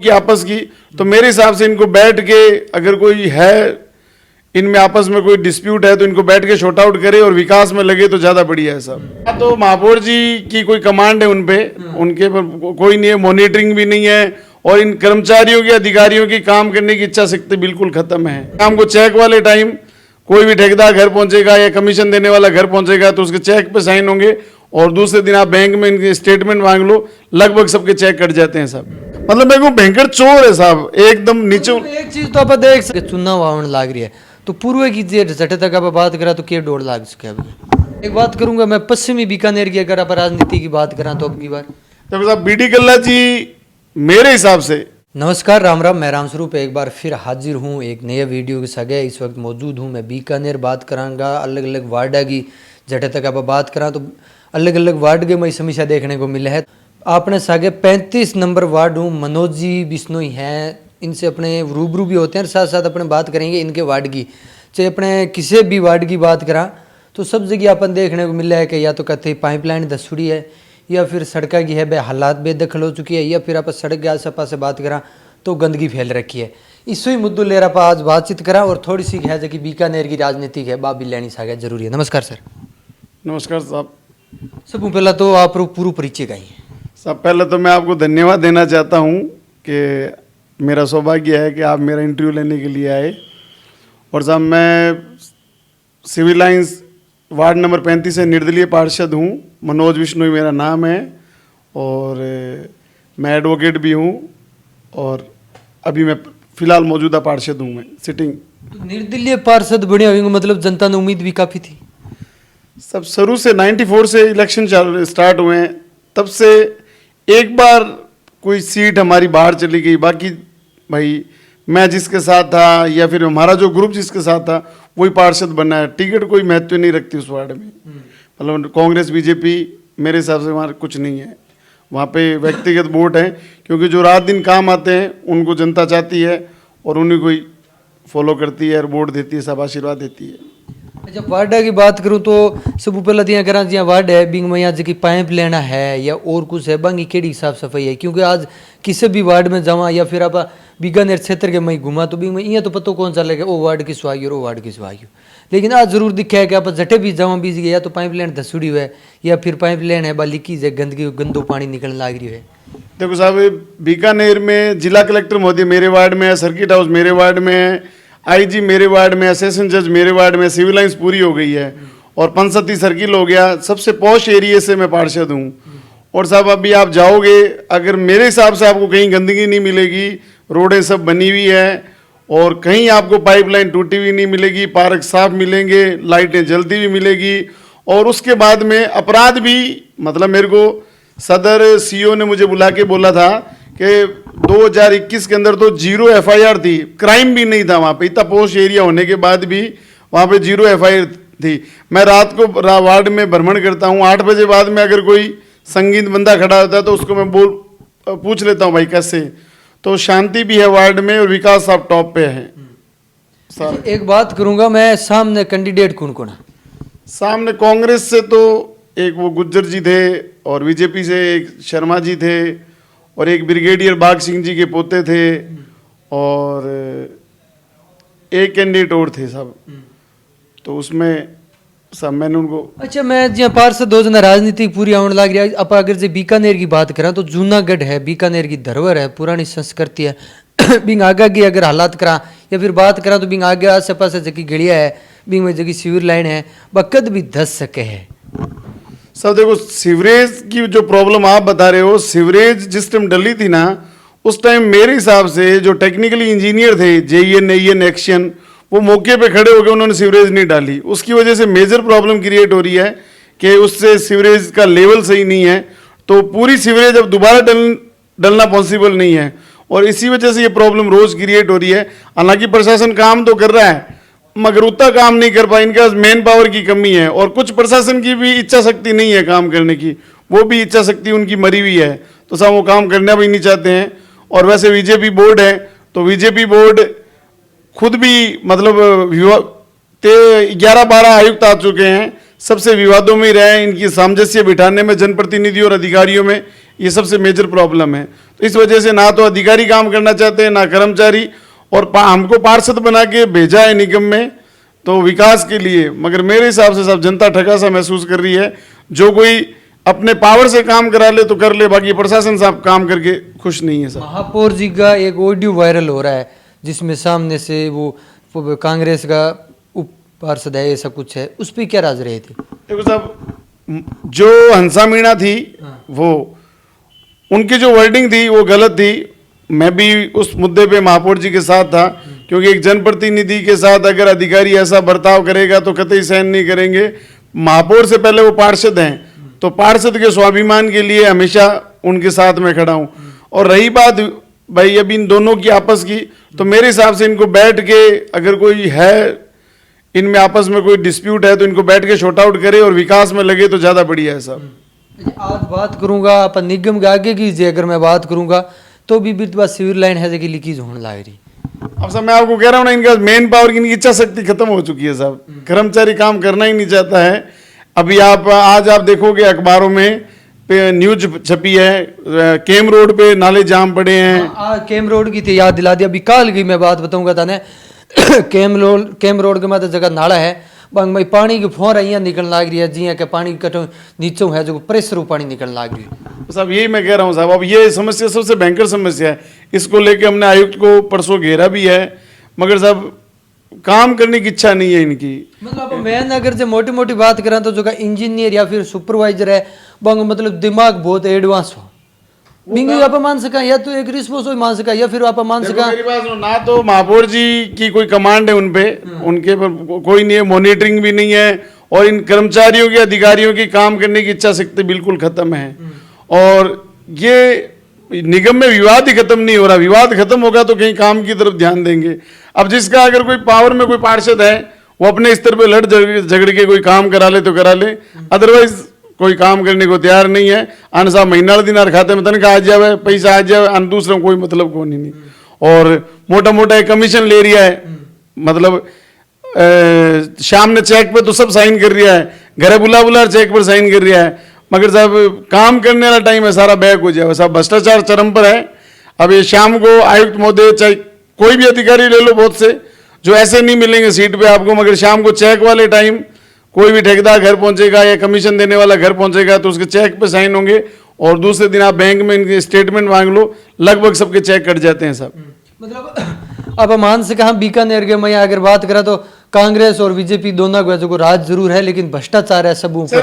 की आपस की, तो मेरे हिसाब से इनको बैठ के अगर कोई है इनमें आपस में कोई डिस्प्यूट है तो इनको बैठ के शॉर्ट आउट करे और विकास में लगे तो ज्यादा बढ़िया है साहब। तो महापौर जी की कोई कमांड है उनपे, उनके पर कोई नहीं है, मॉनिटरिंग भी नहीं है और इन कर्मचारियों की अधिकारियों की काम करने की इच्छा शक्ति बिल्कुल खत्म है। काम को चेक वाले टाइम कोई भी ठेकेदार घर पहुंचेगा या कमीशन देने वाला घर पहुंचेगा तो उसके चेक पे साइन होंगे और दूसरे दिन आप बैंक में इनके स्टेटमेंट मांग लो, लगभग सबके चेक कट जाते हैं साहब। मतलब मेरे को भयंकर चोर है साहब एकदम नीचे। एक चीज तो आप देख सकते, चुनाव आवन लाग रही है तो पूर्व की झटे तक आप बात करा तो क्या डोर लाग सके। अभी एक बात करूंगा मैं पश्चिमी बीकानेर की, अगर आप राजनीति की बात करा तो अब की बार तो साहब बीडी कल्ला जी मेरे हिसाब से। नमस्कार, राम राम, मैं रामस्वरूप एक बार फिर हाजिर हूँ एक नए वीडियो के साथ। इस वक्त मौजूद हूँ मैं बीकानेर, बात करांगा अलग अलग वार्डा की। जटे तक आप बात करा तो अलग अलग वार्ड के मई समीक्षा देखने को मिले है। आपने सागे 35 नंबर वार्ड हूँ, मनोज जी बिश्नोई हैं, इनसे अपने रूबरू भी होते हैं, साथ साथ अपने बात करेंगे इनके वार्ड की। चाहे अपने किसी भी वार्ड की बात करा तो सब जगह अपन देखने को मिला है कि या तो कहते पाइपलाइन धसुड़ी है या फिर सड़क की है बे हालात बेदखल हो चुकी है, या फिर आप सड़क के आस पास से बात करा तो गंदगी फैल रखी है। इसी मुद्दों ले रहा आज बातचीत करा और थोड़ी सी है जो कि बीकानेर की राजनीति है बात भी लेनी सागे जरूरी है। नमस्कार सर। नमस्कार साहब। सब पहला तो आप पूरा परिचय का ही सब पहले तो मैं आपको धन्यवाद देना चाहता हूँ कि मेरा सौभाग्य है कि आप मेरा इंटरव्यू लेने के लिए आए। और साहब मैं सिविल लाइंस वार्ड नंबर 35 से निर्दलीय पार्षद हूँ, मनोज बिश्नोई मेरा नाम है और मैं एडवोकेट भी हूँ और अभी मैं फिलहाल मौजूदा पार्षद हूँ, मैं सिटिंग। तो निर्दलीय पार्षद बने होंगे, मतलब जनता ने उम्मीद भी काफ़ी थी। सब शुरू से 94 से इलेक्शन स्टार्ट हुए हैं, तब से एक बार कोई सीट हमारी बाहर चली गई, बाकी भाई मैं जिसके साथ था या फिर हमारा जो ग्रुप जिसके साथ था वही पार्षद बनना है। टिकट कोई महत्व नहीं रखती उस वार्ड में, मतलब कांग्रेस बीजेपी मेरे हिसाब से वहाँ कुछ नहीं है। वहाँ पे व्यक्तिगत वोट है क्योंकि जो रात दिन काम आते हैं उनको जनता चाहती है और उन्हीं को ही फॉलो करती है और वोट देती है, सब आशीर्वाद देती है। जब वार्डा की बात करूं तो सब पहला दिया करा जिया वार्ड है बिंग में यहाँ जी पाइप लेना है या और कुछ है बाकी केड़ी साफ सफाई है, क्योंकि आज किसी भी वार्ड में जावा या फिर आप बीकानेर क्षेत्र के मई घुमा तो बिंग में यहाँ तो पता कौन चलेगा वो वार्ड की सुहागी और वो वार्ड की सुहागी। लेकिन आज जरूर दिखा है कि आप जटे भी जावा बीज गए या तो पाइप लाइन धसुड़ी हुआ है या फिर पाइप लाइन है लीकेज है, गंदगी गंदो पानी निकलने लग रही है। देखो साहब बीकानेर में जिला कलेक्टर महोदय मेरे वार्ड में है, सर्किट हाउस मेरे वार्ड में है, आईजी मेरे वार्ड में, सेशन जज मेरे वार्ड में, सिविल लाइंस पूरी हो गई है और पंचसती सर्किल हो गया। सबसे पॉश एरिया से मैं पार्षद हूँ। और साहब अभी आप जाओगे अगर मेरे हिसाब से आपको कहीं गंदगी नहीं मिलेगी, रोडें सब बनी हुई है और कहीं आपको पाइपलाइन टूटी हुई नहीं मिलेगी, पार्क साफ मिलेंगे, लाइटें जलती हुई मिलेगी। और उसके बाद में अपराध भी, मतलब मेरे को सदर सीओ ने मुझे बुला के बोला था कि 2021 के अंदर तो 0 FIR थी, क्राइम भी नहीं था वहाँ पे, इतना पोस्ट एरिया होने के बाद भी वहाँ पे 0 FIR थी। मैं रात को वार्ड में भ्रमण करता हूँ, 8 बजे बाद में अगर कोई संगीत बंदा खड़ा होता है तो उसको मैं पूछ लेता हूँ भाई कैसे। तो शांति भी है वार्ड में और विकास आप टॉप पे है। एक बात करूंगा मैं, सामने कैंडिडेट कौन कौन है? सामने कांग्रेस से तो एक वो गुज्जर जी थे और बीजेपी से एक शर्मा जी थे और एक ब्रिगेडियर बाग सिंह जी के पोते थे और एक कैंडिडेट और थे सब। तो उसमें सब मैंने उनको। अच्छा, मैं जहाँ पार्षद 2 जना राजनीति पूरी आने लग रही है। आप अगर जो बीकानेर की बात करें तो जूनागढ़ है, बीकानेर की धरोहर है, पुरानी संस्कृति है। बिंग आगे की अगर हालात करा या फिर बात करा तो बिंग आगे आस पास जगह गड़िया है, बिंग में जगह सीवर लाइन है, बकद भी धस सके है। सब देखो सीवरेज की जो प्रॉब्लम आप बता रहे हो, सीवरेज जिस टाइम डली थी ना उस टाइम मेरे हिसाब से जो टेक्निकली इंजीनियर थे JEN AEN एक्शन, वो मौके पे खड़े होकर उन्होंने सीवरेज नहीं डाली। उसकी वजह से मेजर प्रॉब्लम क्रिएट हो रही है कि उससे सीवरेज का लेवल सही नहीं है, तो पूरी सीवरेज अब दोबारा डलना पॉसिबल नहीं है और इसी वजह से ये प्रॉब्लम रोज क्रिएट हो रही है। हालांकि प्रशासन काम तो कर रहा है मगर उतना काम नहीं कर पाए, इनके पास मैन पावर की कमी है और कुछ प्रशासन की भी इच्छा शक्ति नहीं है काम करने की, वो भी इच्छा शक्ति उनकी मरी हुई है, तो सब वो काम करना भी नहीं चाहते हैं। और वैसे बीजेपी बोर्ड है तो बीजेपी बोर्ड खुद भी मतलब 11-12 आयुक्त आ चुके हैं, सबसे विवादों में ही रहे। इनकी सामंजस्य बिठाने में जनप्रतिनिधियों और अधिकारियों में ये सबसे मेजर प्रॉब्लम है। तो इस वजह से ना तो अधिकारी काम करना चाहते हैं ना कर्मचारी, और हमको पार्षद बना के भेजा है निगम में तो विकास के लिए, मगर मेरे हिसाब से सब जनता ठगा सा महसूस कर रही है। जो कोई अपने पावर से काम करा ले तो कर ले, बाकी प्रशासन साहब काम करके खुश नहीं है सब। महापौर जी का एक ऑडियो वायरल हो रहा है जिसमें सामने से वो कांग्रेस का उप पार्षद है, ऐसा कुछ है, उस पर क्या राज रहे थे? देखो साहब, जो हंसा मीणा थी वो उनकी जो वर्डिंग थी वो गलत थी। मैं भी उस मुद्दे पे महापौर जी के साथ था, क्योंकि एक जनप्रतिनिधि के साथ अगर अधिकारी ऐसा बर्ताव करेगा तो कतई सहन नहीं करेंगे। महापौर से पहले वो पार्षद हैं, तो पार्षद के स्वाभिमान के लिए हमेशा उनके साथ में खड़ा हूँ। और रही बात भाई अब इन दोनों की आपस की, तो मेरे हिसाब से इनको बैठ के, अगर कोई है इनमें आपस में कोई डिस्प्यूट है तो इनको बैठ के शॉर्ट आउट करे और विकास में लगे तो ज़्यादा बढ़िया है साहब। आज बात करूंगा अपन निगम के आगे की, अगर मैं बात करूंगा तो भी बात सिविल लाइन है कि लीकेज होने लग रही। अब साहब मैं आपको कह रहा हूँ ना, इनका मेन पावर की इनकी इच्छा शक्ति खत्म हो चुकी है साहब। कर्मचारी काम करना ही नहीं चाहता है। अभी आज आप देखोगे अखबारों में न्यूज छपी है, केम रोड पे नाले जाम पड़े हैं। केम रोड की थी, याद दिला दिया। अभी कल की मैं बात बताऊंगा था केम रोड के माते जगह नाला है, बंग में पानी की फोर यहाँ निकलने लग रही है, जी के पानी कटो नीचे है जो प्रेशर पानी निकलने लग रही है। साहब यही मैं कह रहा हूँ साहब, अब ये समस्या सबसे भयंकर समस्या है। इसको लेके हमने आयुक्त को परसों घेरा भी है, मगर साहब काम करने की इच्छा नहीं है इनकी। मतलब मैं अगर जो मोटी मोटी बात करें तो जो का इंजीनियर या फिर सुपरवाइजर है बंग मतलब दिमाग बहुत एडवांस हो, बिंगी आप मान सका या तो एक रिस्पॉन्स मान सका या फिर आप मान सका। मेरे पास ना तो महापौर जी की कोई कमांड है उन पे, उनके पर कोई नहीं है, मॉनिटरिंग भी नहीं है, और इन कर्मचारियों के अधिकारियों की काम करने की इच्छा शक्ति बिल्कुल खत्म है। और ये निगम में विवाद ही खत्म नहीं हो रहा। विवाद खत्म होगा तो कहीं काम की तरफ ध्यान देंगे। अब जिसका अगर कोई पावर में कोई पार्षद है वो अपने स्तर पे लड़ झगड़ के कोई काम करा ले तो करा ले, अदरवाइज कोई काम करने को तैयार नहीं है। अन साहब महीना दिनार खाते में तनख्वाह आ जाए, पैसा आ जाए, अन दूसरों कोई मतलब को नहीं। और मोटा मोटा एक कमीशन ले रिया है, मतलब शाम ने चेक पे तो सब साइन कर रिया है, घरे बुला बुला चेक पर साइन कर रिया है, मगर साहब काम करने वाला टाइम है सारा बैक हो जाए। साहब भ्रष्टाचार चरम पर है। अब ये शाम को आयुक्त महोदय, चाहे कोई भी अधिकारी ले लो, बहुत से जो ऐसे नहीं मिलेंगे सीट पे आपको, मगर शाम को चेक वाले टाइम कोई भी ठेकेदार घर पहुंचेगा या कमीशन देने वाला घर पहुंचेगा तो उसके चेक पे साइन होंगे, और दूसरे दिन आप बैंक में इनके स्टेटमेंट मांग लो, लगभग सबके चेक कट जाते हैं साहब। मतलब अब मान से कहा बीकानेर के मैं अगर बात करा तो कांग्रेस और बीजेपी दोनों को राज जरूर है, लेकिन भ्रष्टाचार है सब ऊपर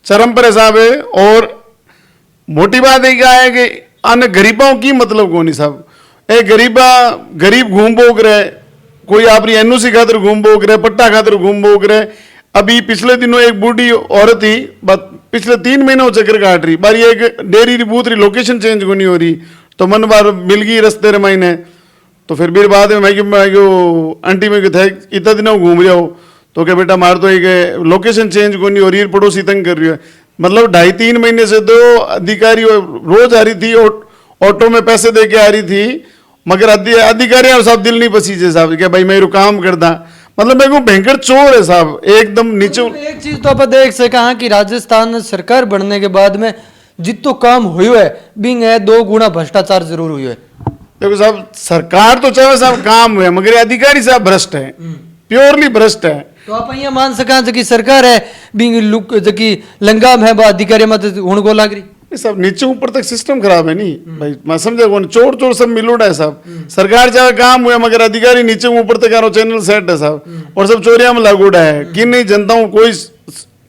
चरम पर साहब है। और मोटी बात है क्या है कि अन्य गरीबों की मतलब कौन ही साहब, गरीब घूम बोक रहे, कोई आपरी एनओसी खातर घूम बोक रहे, पट्टा खातर घूम बोक रहे। अभी पिछले दिनों एक बूढ़ी औरत थी, पिछले 3 महीने वो चक्कर काट रही, बार ये एक डेयरी रिबूत रही, लोकेशन चेंज को नहीं हो रही, तो मन बार मिल गई रस्ते रे महीने। तो फिर बाद में मैं आंटी में थे इतना दिनों घूम रहा हो, तो क्या बेटा मार तो एक लोकेशन चेंज को नहीं हो रही, पड़ोसी तंग कर रही है। मतलब 2.5-3 महीने से तो अधिकारी रोज आ रही थी, ऑटो में पैसे दे के आ रही थी, मगर अधिकारी और साहब दिल नहीं पसीजे साहब क्या भाई मैं काम करदा। मतलब मैं भयंकर चोर है साहब एकदम नीचे। एक चीज तो आप देख सका कि राजस्थान सरकार बनने के बाद में जितो काम हुआ है बिंग है 2 गुना भ्रष्टाचार जरूर हुआ है। देखो साहब सरकार तो चाहे साहब काम हुआ, मगर अधिकारी साहब भ्रष्ट है, प्योरली भ्रष्ट है। तो आप यहाँ मान सका कि सरकार है बिंग लुक जकी लंगाम है अधिकारी मत हुण को लाग रही सब नीचे ऊपर तक सिस्टम खराब है नहीं भाई, मैं समझे कौन चोर चोर सब मिलोड़ा है साहब। सरकार चाहे काम हुआ मगर अधिकारी नीचे ऊपर तक आरो चैनल सेट है साहब, और सब चोरिया में लागूड़ा है कि नहीं जनता हूँ कोई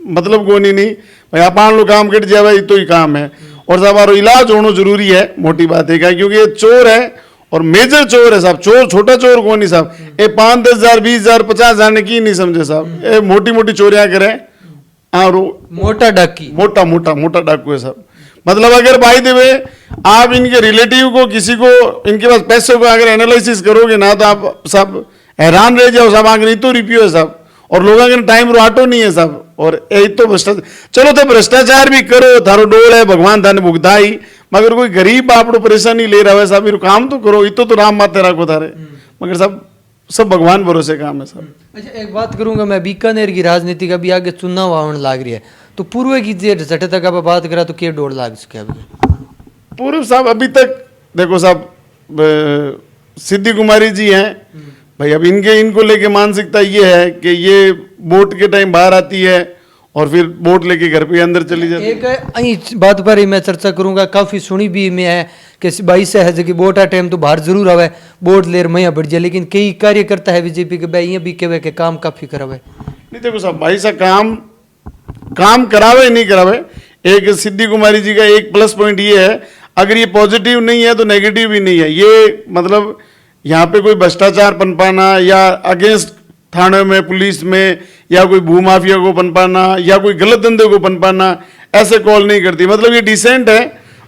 मतलब को नहीं भाई आप लोग काम कट जाए भाई तो ही काम है। और साहब आरो इलाज होना जरूरी है, मोटी बात है क्या, क्योंकि ये चोर है और मेजर चोर है साहब। चोर छोटा चोर कौन नहीं साहब, ये 5-10 हज़ार 20 हज़ार 50 हज़ार ने की नहीं समझे साहब, ये मोटी मोटी चोरियां करे। मोटा डाकी मोटा डाकू है साहब। मतलब अगर बाई द वे आप इनके रिलेटिव को किसी को इनके पास पैसे को अगर एनालिसिस करोगे ना तो आप सब हैरान रह जाओ साहब। आगे तो रिप्यू है साहब, और लोगों के टाइम आटो नहीं है साहब। और यही तो भ्रष्टाचार, चलो तो भ्रष्टाचार भी करो, थारो डोल है भगवान थाने भुगताई, मगर कोई गरीब आप परेशानी ले रहा है साहब, मेरे काम तो करो, इतो तो राम माते राखो थारे, मगर साहब सब भगवान भरोसे काम है साहब। अच्छा एक बात करूंगा मैं, बीकानेर की राजनीति का भी आगे चुनाव आने लग रही है, तो पूर्व की जे जटे तक आप बात करा तो के 1.5 लाख सके अभी पूर्व साहब अभी तक देखो साहब सिद्धि कुमारी जी हैं भाई, अब इनको लेके मानसिकता ये है कि ये वोट के टाइम बाहर आती है और फिर वोट लेके घर पे अंदर चली जाती है। एक अही बात पर ही मैं चर्चा करूंगा, काफी सुनी भी मैं है कि 22 है कि वोट आ टाइम तो बाहर जरूर आवे वोट लेर मैया बढ़ जाए, लेकिन कई कार्यकर्ता है बीजेपी के भाई ये भी कहे के काम काफी करावे। नहीं देखो साहब भाई साहब काम करावे नहीं करावे, एक सिद्धि कुमारी जी का एक प्लस पॉइंट ये है, अगर ये पॉजिटिव नहीं है तो नेगेटिव भी नहीं है। ये मतलब यहाँ पे कोई भ्रष्टाचार पनपाना या अगेंस्ट थाने में पुलिस में या कोई भूमाफिया को पनपाना या कोई गलत धंधे को पनपाना ऐसे कॉल नहीं करती। मतलब ये डिसेंट है,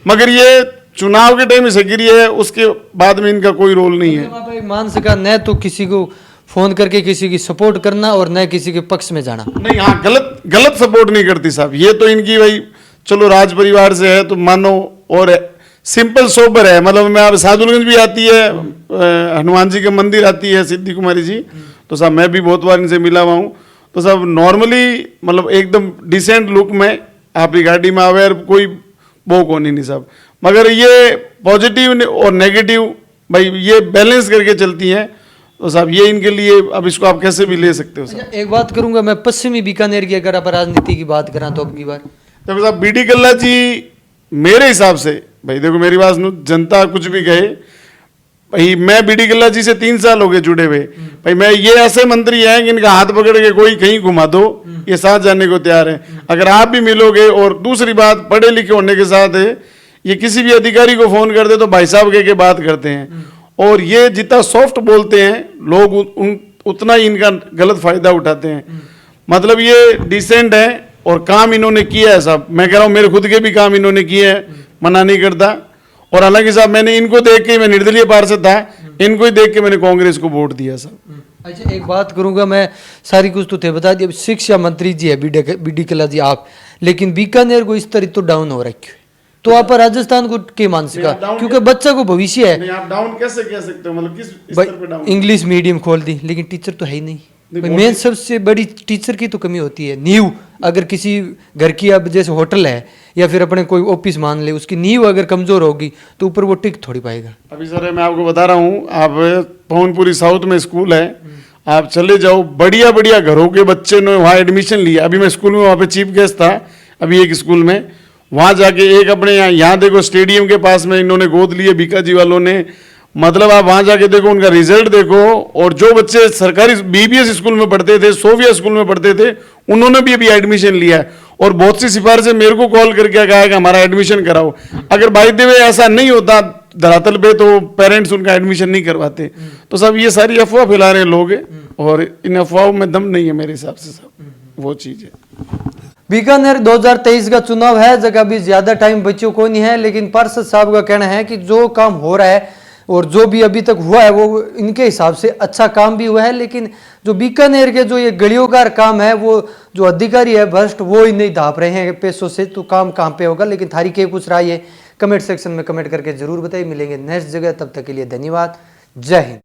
मगर ये चुनाव के टाइम सक्रिय है, उसके बाद में इनका कोई रोल नहीं है। मान सका न तो किसी को फोन करके किसी की सपोर्ट करना और न किसी के पक्ष में जाना। नहीं, हाँ गलत सपोर्ट नहीं करती साहब। ये तो इनकी भाई चलो राज परिवार से है तो मानो, और सिंपल सोबर है। मतलब मैं अब सादुलगंज भी आती है, हनुमान जी के मंदिर आती है सिद्धि कुमारी जी, तो साहब मैं भी बहुत बार इनसे मिला हुआ हूँ। तो साहब नॉर्मली मतलब एकदम डिसेंट लुक में आपकी गाड़ी में आवे, कोई वो को नहीं साहब। मगर ये पॉजिटिव और नेगेटिव भाई ये बैलेंस करके चलती हैं, तो साहब ये इनके लिए अब इसको आप कैसे भी ले सकते हो साहब। एक बात करूंगा मैं पश्चिमी बीकानेर की, अगर आप राजनीति की बात करा तो अब की बार देखो साहब बीडी कल्ला जी मेरे हिसाब से भाई, देखो मेरी बात सुनो, जनता कुछ भी कहे भाई, मैं बीडी कल्ला जी से 3 साल हो गए जुड़े हुए भाई। मैं ये ऐसे मंत्री हैं कि इनका हाथ पकड़ के कोई कहीं घुमा दो ये साथ जाने को तैयार है। अगर आप भी मिलोगे, और दूसरी बात पढ़े लिखे होने के साथ ये किसी भी अधिकारी को फोन कर दे तो भाई साहब कह के बात करते हैं, और ये जितना सॉफ्ट बोलते हैं लोग उतना ही इनका गलत फायदा उठाते हैं। मतलब ये डिसेंट है और काम इन्होंने किया है साहब। मैं कह रहा हूँ मेरे खुद के भी काम इन्होंने किए हैं, मना नहीं करता। और हालांकि साहब मैंने इनको देख के, मैं निर्दलीय पार्षद था, इनको ही देख के मैंने कांग्रेस को वोट दिया साहब। अच्छा एक बात करूंगा मैं, सारी कुछ तो थे बता दिया, शिक्षा मंत्री जी है बीडी कल्ला जी आप, लेकिन बीकानेर को इस तरह तो डाउन हो रखी है, तो आप राजस्थान को क्या मान सका? क्योंकि बच्चा को भविष्य है। नहीं, आप डाउन कैसे कह सकते हो? मतलब किस स्तर पे डाउन? इंग्लिश मीडियम खोल दी लेकिन टीचर तो है ही नहीं। मेन सबसे बड़ी टीचर की तो कमी होती है। नींव अगर किसी घर की, अब जैसे होटल है या फिर अपने कोई ऑफिस मान ले, उसकी नींव अगर कमजोर होगी तो ऊपर वो टिक थोड़ी पाएगा। अभी सर मैं आपको बता रहा हूँ, आप पवनपुरी साउथ में स्कूल है, आप चले जाओ, बढ़िया बढ़िया घरों के बच्चे ने वहाँ एडमिशन लिया। अभी मैं स्कूल में वहाँ पे चीफ गेस्ट था अभी एक स्कूल में, वहाँ जाके एक अपने यहाँ देखो स्टेडियम के पास में इन्होंने गोद लिए बीकाजी वालों ने। मतलब आप वहाँ जाके देखो उनका रिजल्ट देखो, और जो बच्चे सरकारी बीबीएस स्कूल में पढ़ते थे, सोफिया स्कूल में पढ़ते थे, उन्होंने भी अभी एडमिशन लिया है। और बहुत सी सिफारिशें मेरे को कॉल करके कहा है कि हमारा एडमिशन कराओ। अगर बाय द वे ऐसा नहीं होता धरातल पे तो पेरेंट्स उनका एडमिशन नहीं करवाते। तो सब ये सारी अफवाह फैला रहे हैं लोग, और इन अफवाहों में दम नहीं है मेरे हिसाब से साहब, वो चीज़ है। बीकानेर 2023 का चुनाव है, जगह भी ज्यादा टाइम बच्चों को नहीं है, लेकिन पार्षद साहब का कहना है कि जो काम हो रहा है और जो भी अभी तक हुआ है वो इनके हिसाब से अच्छा काम भी हुआ है, लेकिन जो बीकानेर के जो ये गलियों का काम है, वो जो अधिकारी है भ्रष्ट वो ही नहीं ढाप रहे हैं पैसों से, तो काम कहाँ पे होगा। लेकिन थारी के कुछ राय है कमेंट सेक्शन में कमेंट करके जरूर बताइए। मिलेंगे नेक्स्ट जगह, तब तक के लिए धन्यवाद, जय हिंद।